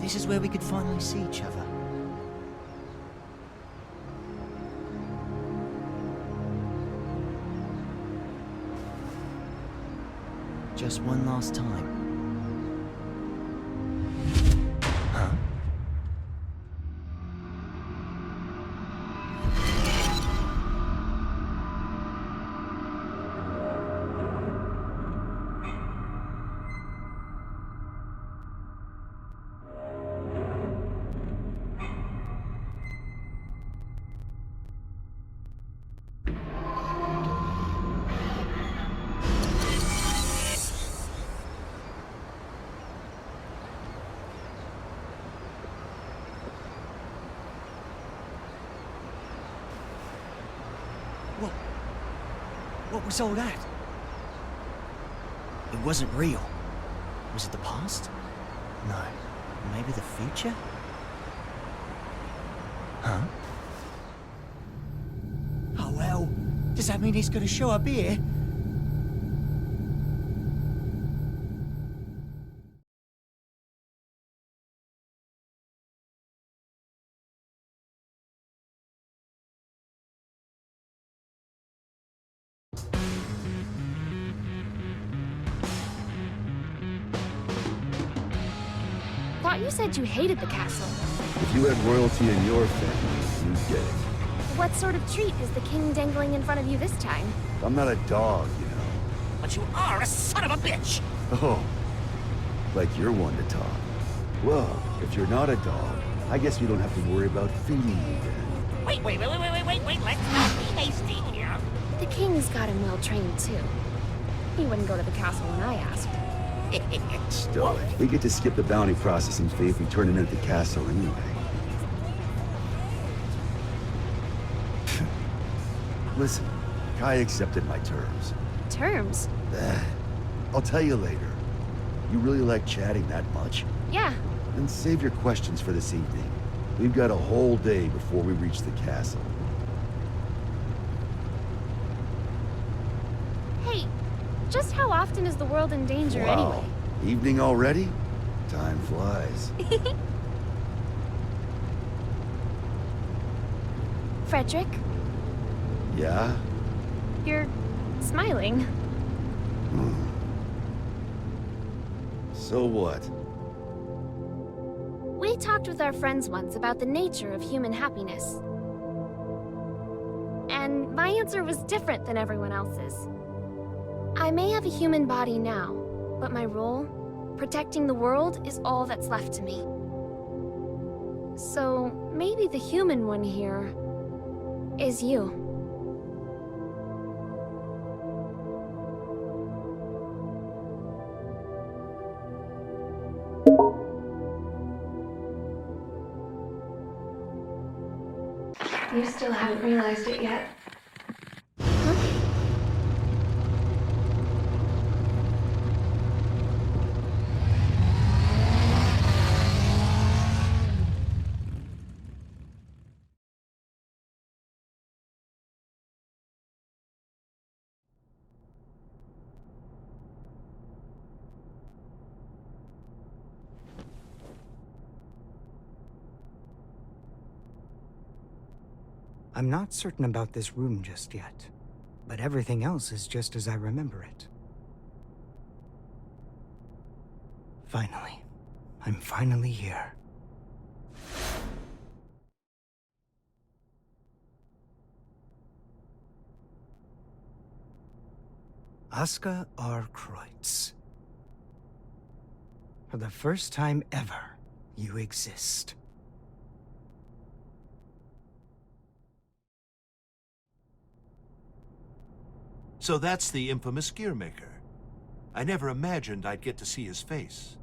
this is where we could finally see each other. Just one last time. Huh? What was all that? It wasn't real. Was it the past? No. Maybe the future? Huh? Oh well, does that mean he's gonna show up here? Thought you said you hated the castle. If you had royalty in your family, you'd get it. What sort of treat is the king dangling in front of you this time? I'm not a dog, you know. But you are a son of a bitch! Oh, like you're one to talk. Well, if you're not a dog, I guess you don't have to worry about feeding you then. Wait, let's not be hasty here. The king's got him well trained too. He wouldn't go to the castle when I asked. Stoic. We get to skip the bounty processing fee if we turn it into the castle anyway. Listen, Kai accepted my terms. Terms? I'll tell you later. You really like chatting that much? Yeah. Then save your questions for this evening. We've got a whole day before we reach the castle. Hey, just how often is the world in danger anyway? Evening already? Time flies. Frederick? Yeah? You're smiling. So what? We talked with our friends once about the nature of human happiness. And my answer was different than everyone else's. I may have a human body now, but my role, protecting the world, is all that's left to me. So maybe the human one here is you. You still haven't realized it yet. I'm not certain about this room just yet, but everything else is just as I remember it. Finally. I'm finally here. Aska R. Kreutz. For the first time ever, you exist. So that's the infamous gearmaker. I never imagined I'd get to see his face.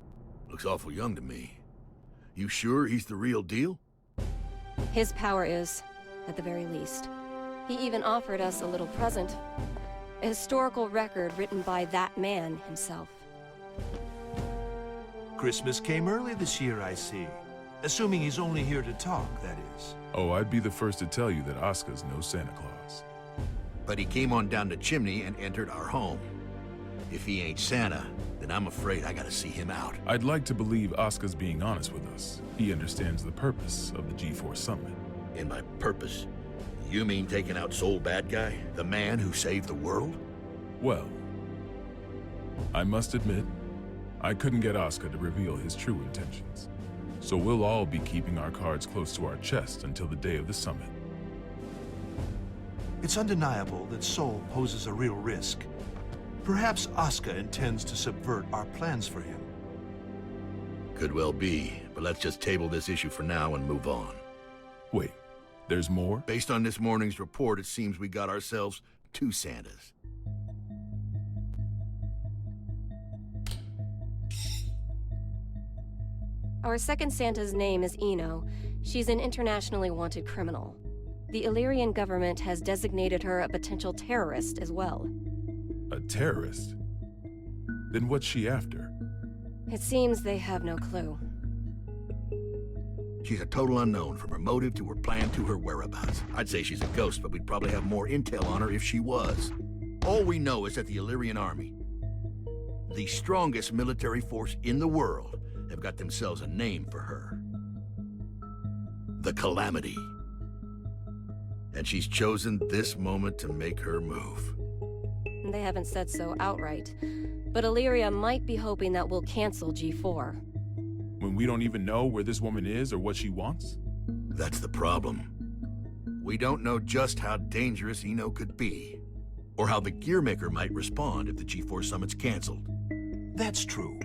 Looks awful young to me. You sure he's the real deal? His power is, at the very least. He even offered us a little present. A historical record written by that man himself. Christmas came early this year, I see. Assuming he's only here to talk, that is. Oh, I'd be the first to tell you that Oscar's no Santa Claus. But he came on down the chimney and entered our home. If he ain't Santa, then I'm afraid I gotta see him out. I'd like to believe Oscar's being honest with us. He understands the purpose of the G4 summit. And by purpose, you mean taking out Soul Bad Guy? The man who saved the world? Well, I must admit, I couldn't get Oscar to reveal his true intentions. So we'll all be keeping our cards close to our chest until the day of the summit. It's undeniable that Soul poses a real risk. Perhaps Oscar intends to subvert our plans for him. Could well be, but let's just table this issue for now and move on. Wait, there's more? Based on this morning's report, it seems we got ourselves 2 Santas. Our second Santa's name is Eno. She's an internationally wanted criminal. The Illyrian government has designated her a potential terrorist as well. A terrorist? Then what's she after? It seems they have no clue. She's a total unknown, from her motive to her plan to her whereabouts. I'd say she's a ghost, but we'd probably have more intel on her if she was. All we know is that the Illyrian army, the strongest military force in the world, have got themselves a name for her. The Calamity. And she's chosen this moment to make her move. They haven't said so outright, but Illyria might be hoping that we'll cancel G4. When we don't even know where this woman is or what she wants? That's the problem. We don't know just how dangerous Eno could be, or how the Gearmaker might respond if the G4 summit's canceled. That's true.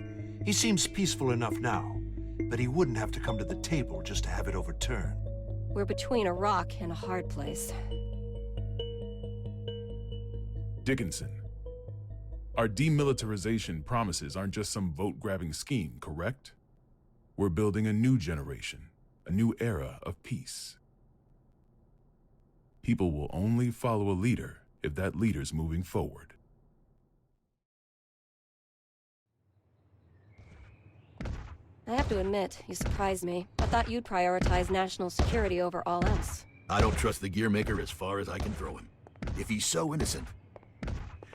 He seems peaceful enough now, but he wouldn't have to come to the table just to have it overturned. We're between a rock and a hard place. Dickinson, our demilitarization promises aren't just some vote-grabbing scheme, correct? We're building a new generation, a new era of peace. People will only follow a leader if that leader's moving forward. I have to admit, you surprised me. I thought you'd prioritize national security over all else. I don't trust the Gearmaker as far as I can throw him. If he's so innocent,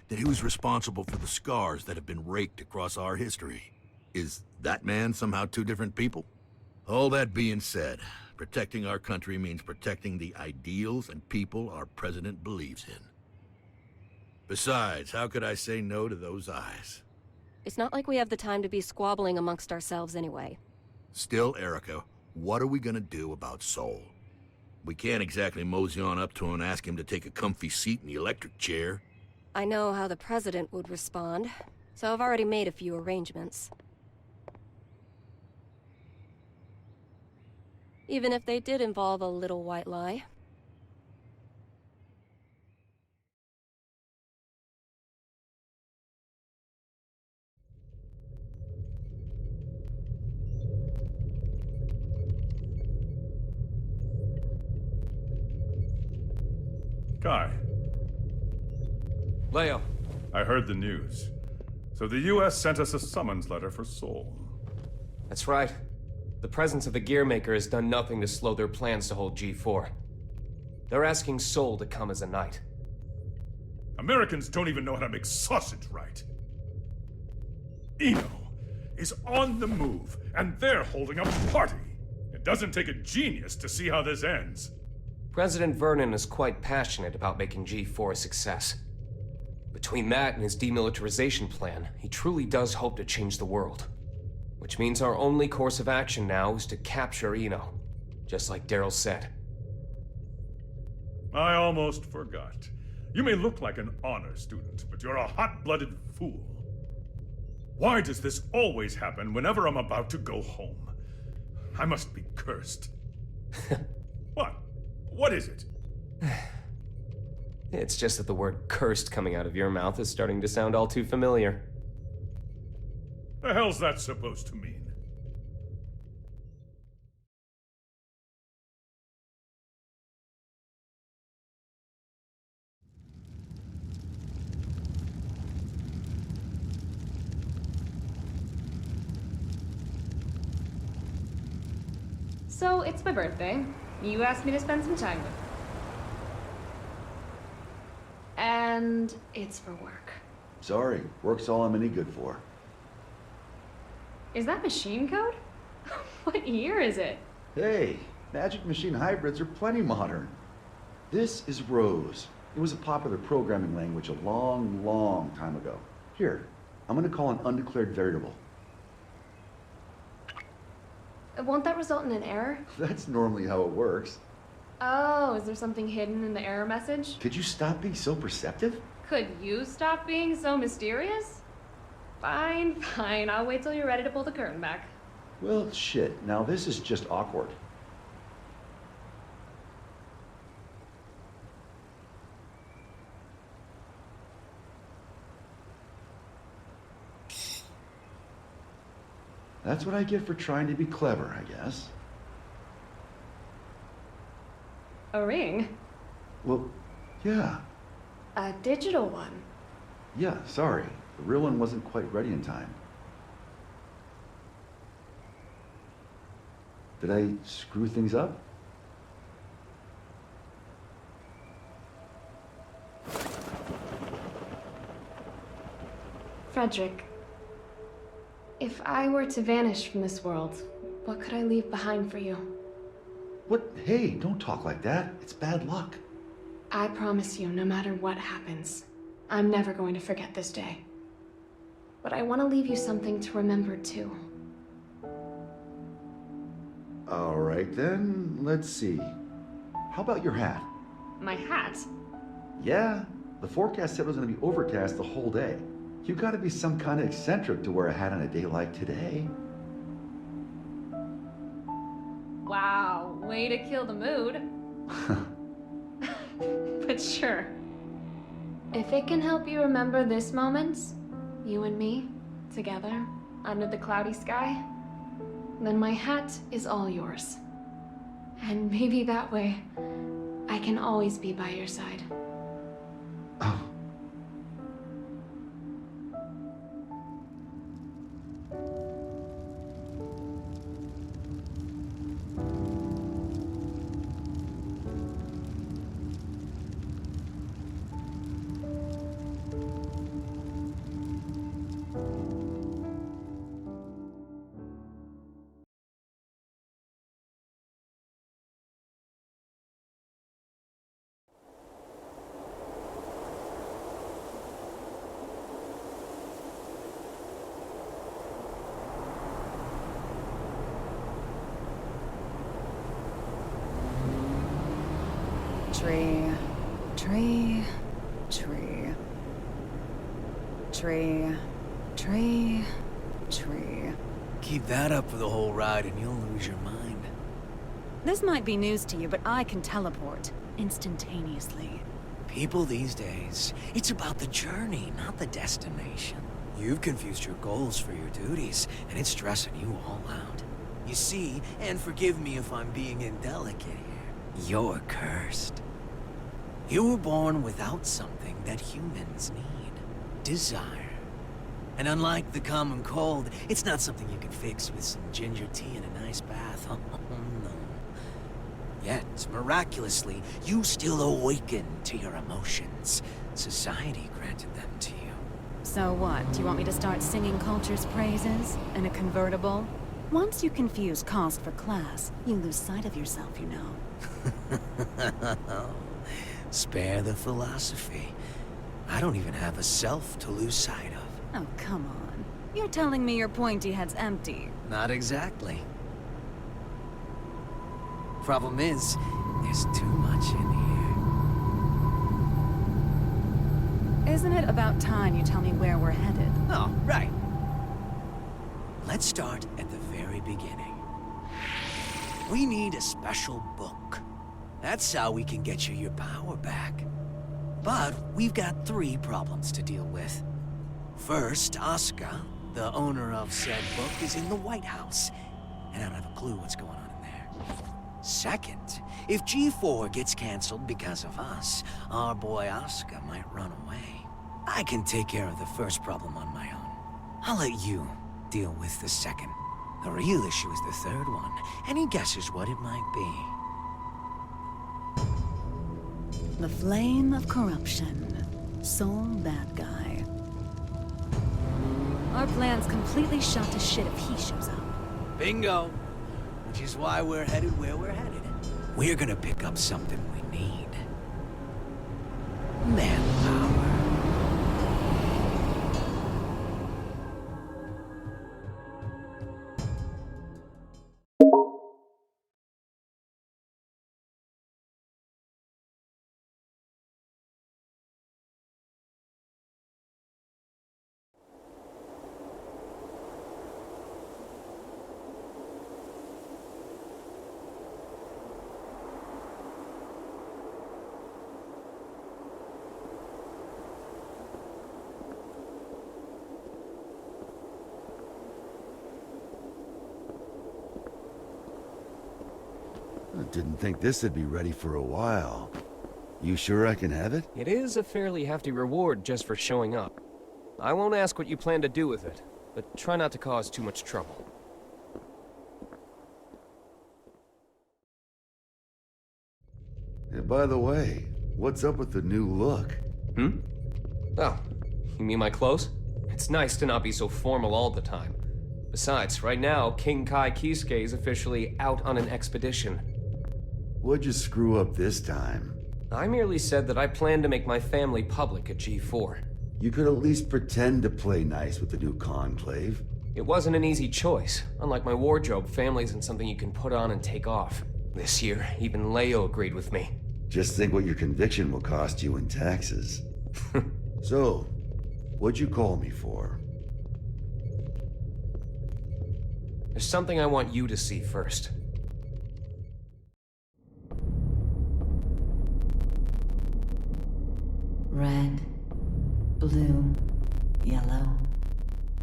then who's responsible for the scars that have been raked across our history? Is that man somehow 2 different people? All that being said, protecting our country means protecting the ideals and people our president believes in. Besides, how could I say no to those eyes? It's not like we have the time to be squabbling amongst ourselves anyway. Still, Erica, what are we gonna do about Soul? We can't exactly mosey on up to him and ask him to take a comfy seat in the electric chair. I know how the president would respond, so I've already made a few arrangements. Even if they did involve a little white lie. Guy. Leo. I heard the news. So the U.S. sent us a summons letter for Soul. That's right. The presence of the Gearmaker has done nothing to slow their plans to hold G4. They're asking Soul to come as a knight. Americans don't even know how to make sausage right. Eno is on the move, and they're holding a party. It doesn't take a genius to see how this ends. President Vernon is quite passionate about making G4 a success. Between that and his demilitarization plan, he truly does hope to change the world. Which means our only course of action now is to capture Eno, just like Daryl said. I almost forgot. You may look like an honor student, but you're a hot-blooded fool. Why does this always happen whenever I'm about to go home? I must be cursed. What? What is it? It's just that the word cursed coming out of your mouth is starting to sound all too familiar. The hell's that supposed to mean? So, it's my birthday. You asked me to spend some time with you. And it's for work. Sorry, work's all I'm any good for. Is that machine code? What year is it? Hey, Magic Machine hybrids are plenty modern. This is Rose. It was a popular programming language a long, long time ago. Here, I'm gonna call an undeclared variable. Won't that result in an error? That's normally how it works. Oh, is there something hidden in the error message? Could you stop being so perceptive? Could you stop being so mysterious? Fine, fine. I'll wait till you're ready to pull the curtain back. Well, shit. Now this is just awkward. That's what I get for trying to be clever, I guess. A ring? Well, yeah. A digital one? Yeah, sorry. The real one wasn't quite ready in time. Did I screw things up? Frederick, if I were to vanish from this world, what could I leave behind for you? What? Hey, don't talk like that. It's bad luck. I promise you, no matter what happens, I'm never going to forget this day. But I want to leave you something to remember too. All right then, let's see. How about your hat? My hat? Yeah, the forecast said it was gonna be overcast the whole day. You gotta be some kind of eccentric to wear a hat on a day like today. Wow, way to kill the mood. But sure. If it can help you remember this moment, you and me, together, under the cloudy sky, then my hat is all yours. And maybe that way, I can always be by your side. Oh. Tree, tree, tree. Tree, tree, tree. Keep that up for the whole ride and you'll lose your mind. This might be news to you, but I can teleport instantaneously. People these days, it's about the journey, not the destination. You've confused your goals for your duties, and it's stressing you all out. You see, and forgive me if I'm being indelicate here, you're cursed. You were born without something that humans need. Desire. And unlike the common cold, it's not something you can fix with some ginger tea and a nice bath. Oh, no. Yet, miraculously, you still awaken to your emotions. Society granted them to you. So what? Do you want me to start singing culture's praises? In a convertible? Once you confuse cost for class, you lose sight of yourself, you know. Spare the philosophy. I don't even have a self to lose sight of. Oh, come on. You're telling me your pointy head's empty. Not exactly. Problem is, there's too much in here. Isn't it about time you tell me where we're headed? Oh, right. Let's start at the very beginning. We need a special book. That's how we can get you your power back. But we've got 3 problems to deal with. First, Asuka, the owner of said book, is in the White House, and I don't have a clue what's going on in there. Second, if G4 gets canceled because of us, our boy Asuka might run away. I can take care of the first problem on my own. I'll let you deal with the second. The real issue is the third one. Any guesses what it might be? The flame of corruption. Sole bad guy. Our plan's completely shot to shit if he shows up. Bingo. Which is why we're headed where we're headed. We're gonna pick up something we need. Manpower. I didn't think this would be ready for a while. You sure I can have it? It is a fairly hefty reward just for showing up. I won't ask what you plan to do with it, but try not to cause too much trouble. Yeah, by the way, what's up with the new look? Oh, you mean my clothes? It's nice to not be so formal all the time. Besides, right now, King Kai Kisuke is officially out on an expedition. What'd you screw up this time? I merely said that I plan to make my family public at G4. You could at least pretend to play nice with the new conclave. It wasn't an easy choice. Unlike my wardrobe, family isn't something you can put on and take off. This year, even Leo agreed with me. Just think what your conviction will cost you in taxes. So, what'd you call me for? There's something I want you to see first. Red, blue, yellow.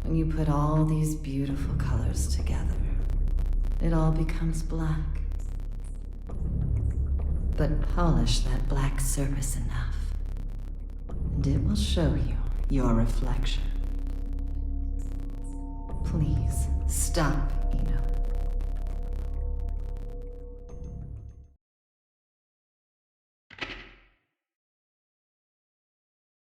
When you put all these beautiful colors together, it all becomes black. But polish that black surface enough, and it will show you your reflection. Please, stop